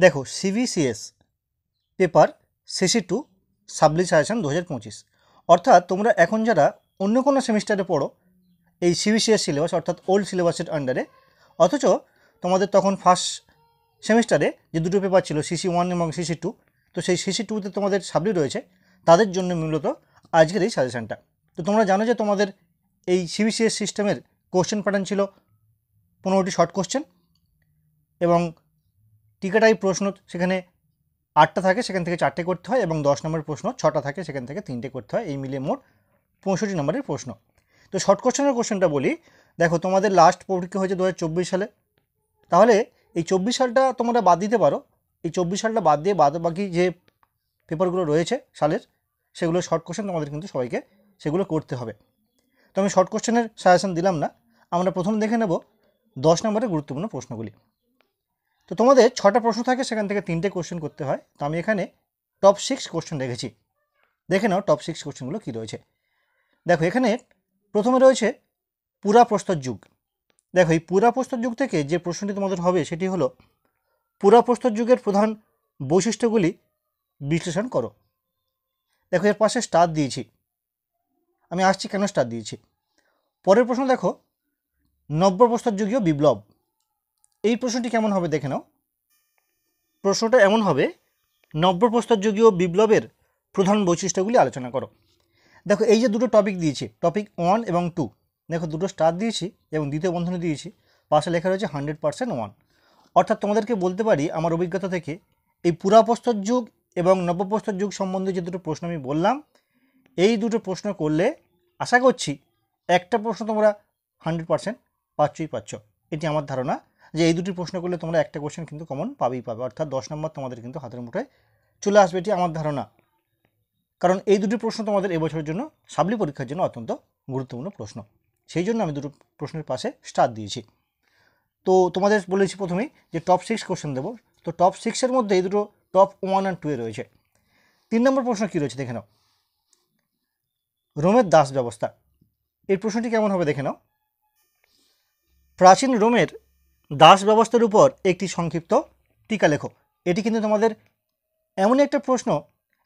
দেখো CBCS paper CC2 সাবলি suggestion 2025, অর্থাৎ তোমরা এখন যারা অন্য কোনো সেমিস্টারে পড়ো এই সিবিসিএস সিলেবাস অর্থাৎ ওল্ড সিলেবাসের আন্ডারে, অথচ তোমাদের তখন ফার্স্ট সেমিস্টারে যে দুটো পেপার ছিল CC1 এবং CC2, তো সেই CC2তে তোমাদের সাবলি রয়েছে, তাদের জন্য মূলত আজকের এই সাজেশানটা। তো তোমরা জানো যে তোমাদের এই সিবিসিএস সিস্টেমের কোশ্চেন প্যাটার্ন ছিল 15টি শর্ট কোশ্চেন এবং টিকা টাইপ প্রশ্ন সেখানে 8টা থাকে, সেখান থেকে 4টে করতে হয়, এবং 10 নম্বরের প্রশ্ন 6টা থাকে, সেখান থেকে 3টে করতে হয়। এই মিলিয়ে মোট 65 নম্বরের প্রশ্ন। তো শর্ট কোশ্চেনের কোশ্চেনটা বলি, দেখো তোমাদের লাস্ট পরীক্ষা হয়েছে 2024 সালে, তাহলে এই 24 সালটা তোমরা বাদ দিতে পারো। এই 24 সালটা বাদ দিয়ে বাকি যে পেপারগুলো রয়েছে সালের, সেগুলো শর্ট কোশ্চেন তোমাদের কিন্তু সবাইকে সেগুলো করতে হবে। তো আমি শর্ট কোশ্চেনের সাজেশন দিলাম না, আমরা প্রথম দেখে নেব 10 নম্বরের গুরুত্বপূর্ণ প্রশ্নগুলি। তো তোমাদের 6টা প্রশ্ন থাকে, সেখান থেকে 3টে কোশ্চেন করতে হয়। তো আমি এখানে টপ 6 কোশ্চেন রেখেছি, দেখে নাও টপ 6 কোশ্চেনগুলো কী রয়েছে। দেখো এখানে প্রথমে রয়েছে পুরাপ্রস্তর যুগ। দেখো এই পুরাপ্রস্তর যুগ থেকে যে প্রশ্নটি তোমাদের হবে সেটি হলো পুরাপ্রস্তর যুগের প্রধান বৈশিষ্ট্যগুলি বিশ্লেষণ করো। দেখো এর পাশে স্টার দিয়েছি, আমি আসছি কেন স্টার দিয়েছি। পরের প্রশ্ন দেখো নব্যপ্রস্তর যুগীয় বিপ্লব। এই প্রশ্নটি কেমন হবে দেখে নাও। প্রশ্নটা এমন হবে, নব্যপ্রস্তর যুগীয় বিপ্লবের প্রধান বৈশিষ্ট্যগুলি আলোচনা করো। দেখো এই যে দুটো টপিক দিয়েছি, টপিক 1 এবং 2, দেখো দুটো স্টার দিয়েছি এবং দ্বিতীয় বন্ধনী দিয়েছি, পাশে লেখা রয়েছে 100% 1। অর্থাৎ তোমাদেরকে বলতে পারি আমার অভিজ্ঞতা থেকে, এই পুরাপ্রস্তর যুগ এবং নব্যপ্রস্তর যুগ সম্বন্ধে যে দুটো প্রশ্ন আমি বললাম, এই দুটো প্রশ্ন করলে আশা করছি একটা প্রশ্ন তোমরা 100% পাচ্ছ। এটি আমার ধারণা যে এই দুটি প্রশ্ন করলে তোমরা একটা কোশ্চেন কিন্তু কমন পাবে, অর্থাৎ 10 নম্বর তোমাদের কিন্তু হাতের মুঠোয় চলে আসবে, এটি আমার ধারণা। কারণ এই দুটি প্রশ্ন তোমাদের এবছরের জন্য সাবলি পরীক্ষার জন্য অত্যন্ত গুরুত্বপূর্ণ প্রশ্ন, সেই জন্য আমি দুটো প্রশ্নের পাশে স্টার দিয়েছি। তো তোমাদের বলেছি প্রথমেই যে টপ 6 কোশ্চেন দেবো। তো টপ 6-এর মধ্যে এই দুটো টপ 1 আর 2 রয়েছে। 3 নম্বর প্রশ্ন কী রয়েছে দেখে নাও, রোমের দাস ব্যবস্থা। এই প্রশ্নটি কেমন হবে দেখে নাও। প্রাচীন রোমের দাস ব্যবস্থার উপর একটি সংক্ষিপ্ত টিকা লেখো। এটি কিন্তু তোমাদের এমনই একটা প্রশ্ন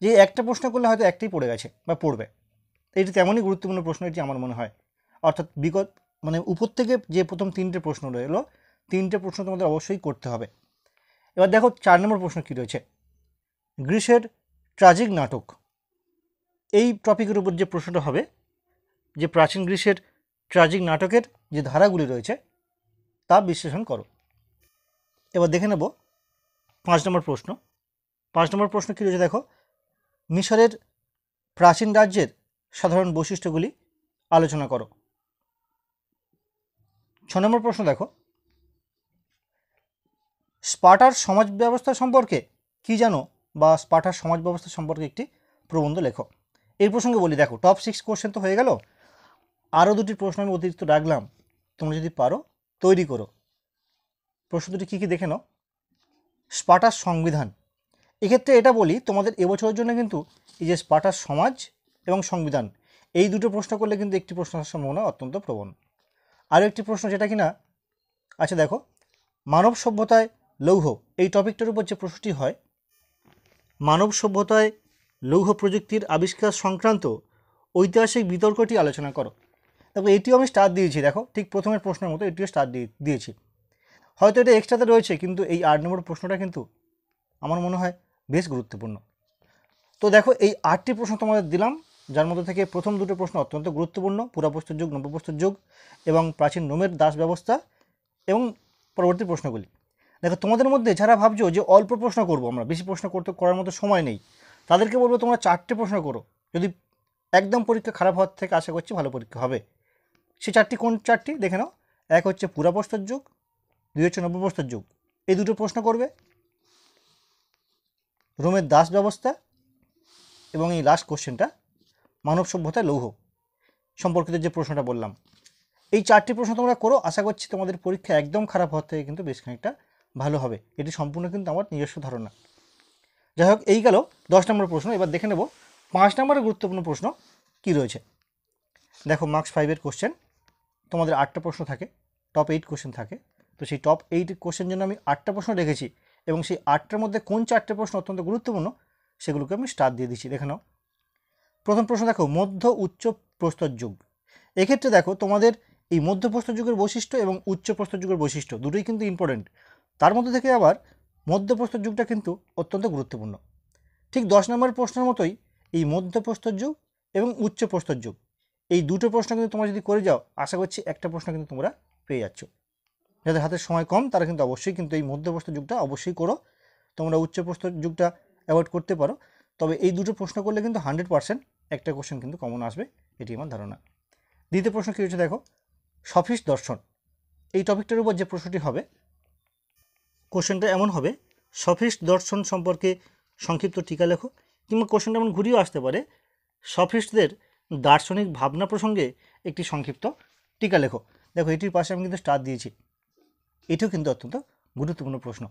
যে একটা প্রশ্ন করলে হয়তো একটাই পড়ে গেছে বা পড়বে, এটি তেমনই গুরুত্বপূর্ণ প্রশ্ন এটি আমার মনে হয়। অর্থাৎ উপর থেকে যে প্রথম 3টে প্রশ্ন রইল, 3টে প্রশ্ন তোমাদের অবশ্যই করতে হবে। এবার দেখো 4 নম্বর প্রশ্ন কী রয়েছে, গ্রিসের ট্র্যাজিক নাটক। এই টপিকের উপর যে প্রশ্নটা হবে, যে প্রাচীন গ্রিসের ট্র্যাজিক নাটকের যে ধারাগুলি রয়েছে তা বিশ্লেষণ করো। এবার দেখে নেব 5 নম্বর প্রশ্ন। 5 নম্বর প্রশ্ন কী রয়েছে দেখো, মিশরের প্রাচীন রাজ্যের সাধারণ বৈশিষ্ট্যগুলি আলোচনা করো। 6 নম্বর প্রশ্ন দেখো, স্পার্টার সমাজ ব্যবস্থা সম্পর্কে কী জানো, বা স্পার্টার সমাজ ব্যবস্থা সম্পর্কে একটি প্রবন্ধ লেখো। এই প্রসঙ্গে বলি, দেখো টপ 6 কোশ্চেন তো হয়ে গেল, আরও দুটি প্রশ্ন আমি অতিরিক্ত রাখলাম, তোমরা যদি পারো তৈরি করো। প্রশ্ন দুটি কী কী দেখে নাও। স্পার্টার সংবিধান, এক্ষেত্রে এটা বলি তোমাদের এবছরের জন্য কিন্তু এই যে স্পার্টার সমাজ এবং সংবিধান, এই দুটো প্রশ্ন করলে কিন্তু একটি প্রশ্ন আসার সম্ভাবনা অত্যন্ত প্রবল। আরও একটি প্রশ্ন যেটা কিনা আচ্ছা দেখো, মানব সভ্যতায় লৌহ, এই টপিকটার উপর যে প্রশ্নটি হয়, মানব সভ্যতায় লৌহ প্রযুক্তির আবিষ্কার সংক্রান্ত ঐতিহাসিক বিতর্কটি আলোচনা করো। দেখো এটিও আমি স্টার দিয়েছি, দেখো ঠিক প্রথমের প্রশ্নের মতো এটিও স্টার দিয়েছি। হয়তো এটা এক্সট্রাতে রয়েছে, কিন্তু এই 8 নম্বর প্রশ্নটা কিন্তু আমার মনে হয় বেশ গুরুত্বপূর্ণ। তো দেখো এই 8টি প্রশ্ন তোমাদের দিলাম, যার মধ্যে থেকে প্রথম দুটো প্রশ্ন অত্যন্ত গুরুত্বপূর্ণ, পুরাপ্রস্তর যুগ, নব্যপ্রস্তর যুগ এবং প্রাচীন রোমের দাস ব্যবস্থা এবং পরবর্তী প্রশ্নগুলি। দেখো তোমাদের মধ্যে যারা ভাবছো যে অল্প প্রশ্ন করবো আমরা, বেশি প্রশ্ন করার মতো সময় নেই, তাদেরকে বলবো তোমরা 4টে প্রশ্ন করো। যদি একদম পরীক্ষা খারাপ হওয়ার থেকে আশা করছি ভালো পরীক্ষা হবে। সে 4টি কোন 4টি দেখে নাও। এক হচ্ছে পুরাপ্রস্তর যুগ, 2 হচ্ছে নব্যপ্রস্তর যুগ, এই দুটো প্রশ্ন করবে, রোমের দাস ব্যবস্থা এবং এই লাস্ট কোশ্চেনটা মানব সভ্যতায় লৌহ সম্পর্কিত যে প্রশ্নটা বললাম। এই 4টি প্রশ্ন তোমরা করো, আশা করছি তোমাদের পরীক্ষা একদম খারাপ হওয়ার থেকে কিন্তু বেশ খানিকটা ভালো হবে। এটি সম্পূর্ণ কিন্তু আমার নিজস্ব ধারণা। যাই হোক, এই গেল 10 নম্বর প্রশ্ন। এবার দেখে নেব 5 নম্বরের গুরুত্বপূর্ণ প্রশ্ন কী রয়েছে। দেখো মার্কস 5-এর কোশ্চেন, তোমাদের 8টা প্রশ্ন থাকে, টপ 8 কোশ্চেন থাকে। তো সেই টপ 8 কোশ্চেন জন্য আমি 8টা প্রশ্ন রেখেছি, এবং সেই 8টার মধ্যে কোন 4টে প্রশ্ন অত্যন্ত গুরুত্বপূর্ণ সেগুলোকে আমি স্টার দিয়ে দিচ্ছি। দেখে নাও। প্রথম প্রশ্ন দেখো, মধ্য উচ্চ প্রস্তর যুগ। এক্ষেত্রে দেখো তোমাদের এই মধ্য প্রস্তর যুগের বৈশিষ্ট্য এবং উচ্চ প্রস্তর যুগের বৈশিষ্ট্য দুটোই কিন্তু ইম্পর্টেন্ট। তার মধ্যে থেকে আবার মধ্য প্রস্তর যুগটা কিন্তু অত্যন্ত গুরুত্বপূর্ণ। ঠিক 10 নম্বর প্রশ্নের মতোই এই মধ্য প্রস্তর যুগ এবং উচ্চ প্রস্তর যুগ এই দুটো প্রশ্ন কিন্তু তোমরা যদি করে যাও, আশা করছি একটা প্রশ্ন কিন্তু তোমরা পেয়ে যাচ্ছ। যাদের হাতে সময় কম তারা কিন্তু অবশ্যই কিন্তু এই মধ্য প্রস্তর যুগটা অবশ্যই করো। তোমরা উচ্চ প্রস্তর যুগটা অ্যাভয়েড করতে পারো, তবে এই দুটো প্রশ্ন করলে কিন্তু 100% একটা কোশ্চেন কিন্তু কমন আসবে, এটি আমার ধারণা। দ্বিতীয় প্রশ্ন কী হচ্ছে দেখো, সফিস্ট দর্শন। এই টপিকটার উপর যে প্রশ্নটি হবে, কোশ্চেনটা এমন হবে, সফিস্ট দর্শন সম্পর্কে সংক্ষিপ্ত টিকা লেখো। কিংবা কোশ্চেনটা এমন ঘুরিয়েও আসতে পারে, সফিস্টদের দার্শনিক ভাবনা প্রসঙ্গে একটি সংক্ষিপ্ত টিকা লেখো। দেখো এটির পাশে আমি কিন্তু স্টার দিয়েছি, এটিও কিন্তু অত্যন্ত গুরুত্বপূর্ণ প্রশ্ন।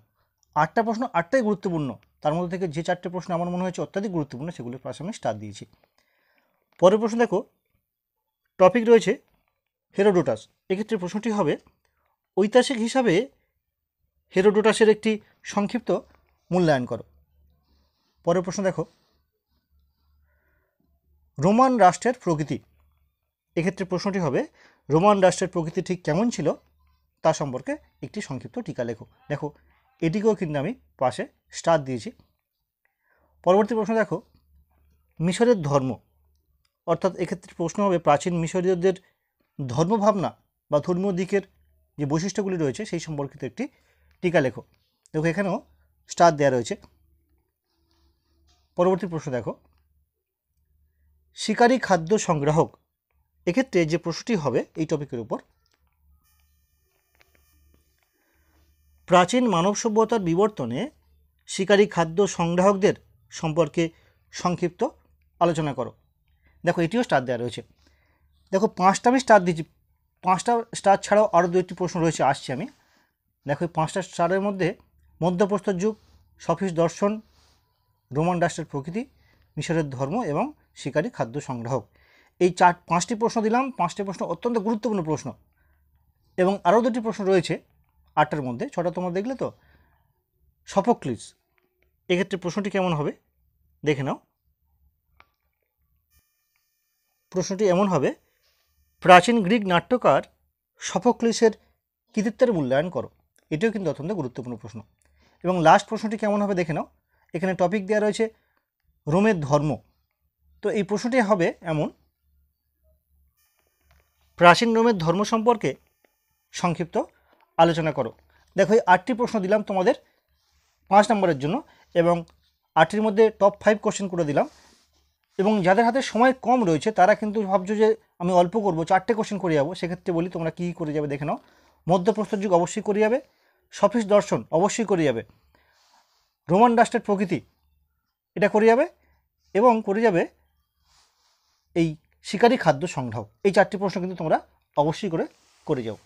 8টা প্রশ্ন 8টাই গুরুত্বপূর্ণ, তার মধ্যে থেকে যে 4টে প্রশ্ন আমার মনে হয়েছে অত্যাধিক গুরুত্বপূর্ণ সেগুলোর পাশে আমি স্টার দিয়েছি। পরের প্রশ্ন দেখো, টপিক রয়েছে হেরোডোটাস। এক্ষেত্রে প্রশ্নটি হবে, ঐতিহাসিক হিসাবে হেরোডোটাসের একটি সংক্ষিপ্ত মূল্যায়ন করো। পরের প্রশ্ন দেখো, রোমান রাষ্ট্রের প্রকৃতি। এক্ষেত্রে প্রশ্নটি হবে, রোমান রাষ্ট্রের প্রকৃতি ঠিক কেমন ছিল তা সম্পর্কে একটি সংক্ষিপ্ত টিকা লেখো। দেখো এটিকেও কিন্তু আমি পাশে স্টার দিয়েছি। পরবর্তী প্রশ্ন দেখো, মিশরের ধর্ম। অর্থাৎ এক্ষেত্রে প্রশ্ন হবে, প্রাচীন মিশরীয়দের ধর্মভাবনা বা ধর্মীয় দিকের যে বৈশিষ্ট্যগুলি রয়েছে সেই সম্পর্কিত একটি টিকা লেখো। দেখো এখানেও স্টার দেওয়া রয়েছে। পরবর্তী প্রশ্ন দেখো, শিকারী খাদ্য সংগ্রাহক। এক্ষেত্রে যে প্রশ্নটি হবে এই টপিকের উপর, প্রাচীন মানব সভ্যতার বিবর্তনে শিকারী খাদ্য সংগ্রাহকদের সম্পর্কে সংক্ষিপ্ত আলোচনা করো। দেখো এটিও স্টার দেওয়া রয়েছে। দেখো 5টা আমি স্টার দিচ্ছি, 5টা স্টার ছাড়াও আরও 2টি প্রশ্ন রয়েছে, আসছি আমি। দেখো এই 5টা স্টারের মধ্যে মধ্যপ্রস্তর যুগ, সফিস্ট দর্শন, রোমান রাষ্ট্রের প্রকৃতি, মিশরের ধর্ম এবং শিকারী খাদ্য সংগ্রাহক, এই 5টি প্রশ্ন দিলাম। 5টি প্রশ্ন অত্যন্ত গুরুত্বপূর্ণ প্রশ্ন এবং আরও 2টি প্রশ্ন রয়েছে 8টার মধ্যে। 6টা তোমরা দেখলে তো। সফোক্লিস, এক্ষেত্রে প্রশ্নটি কেমন হবে দেখে নাও। প্রশ্নটি এমন হবে, প্রাচীন গ্রিক নাট্যকার সফোক্লিসের কৃতিত্বের মূল্যায়ন করো। এটিও কিন্তু অত্যন্ত গুরুত্বপূর্ণ প্রশ্ন। এবং লাস্ট প্রশ্নটি কেমন হবে দেখে নাও। এখানে টপিক দেওয়া রয়েছে রোমের ধর্ম। তো এই প্রশ্নটি হবে এমন, প্রাচীন রোমের ধর্ম সম্পর্কে সংক্ষিপ্ত আলোচনা করো। দেখো এই 8টি প্রশ্ন দিলাম তোমাদের 5 নম্বরের জন্য এবং 8টির মধ্যে টপ 5 কোশ্চেন করে দিলাম। এবং যাদের হাতে সময় কম রয়েছে তারা কিন্তু ভাবছো যে আমি অল্প করব, 4টে কোশ্চেন করে যাবো, সেক্ষেত্রে বলি তোমরা কী করে যাবে দেখে নাও। মধ্যপ্রস্তর যুগ অবশ্যই করে যাবে, সফিস্ট দর্শন অবশ্যই করে যাবে, রোমান রাষ্ট্রের প্রকৃতি এটা করে যাবে এবং করে যাবে এই শিকারী খাদ্য সংগ্রাহক। এই 4টি প্রশ্ন কিন্তু তোমরা অবশ্যই করে যাও।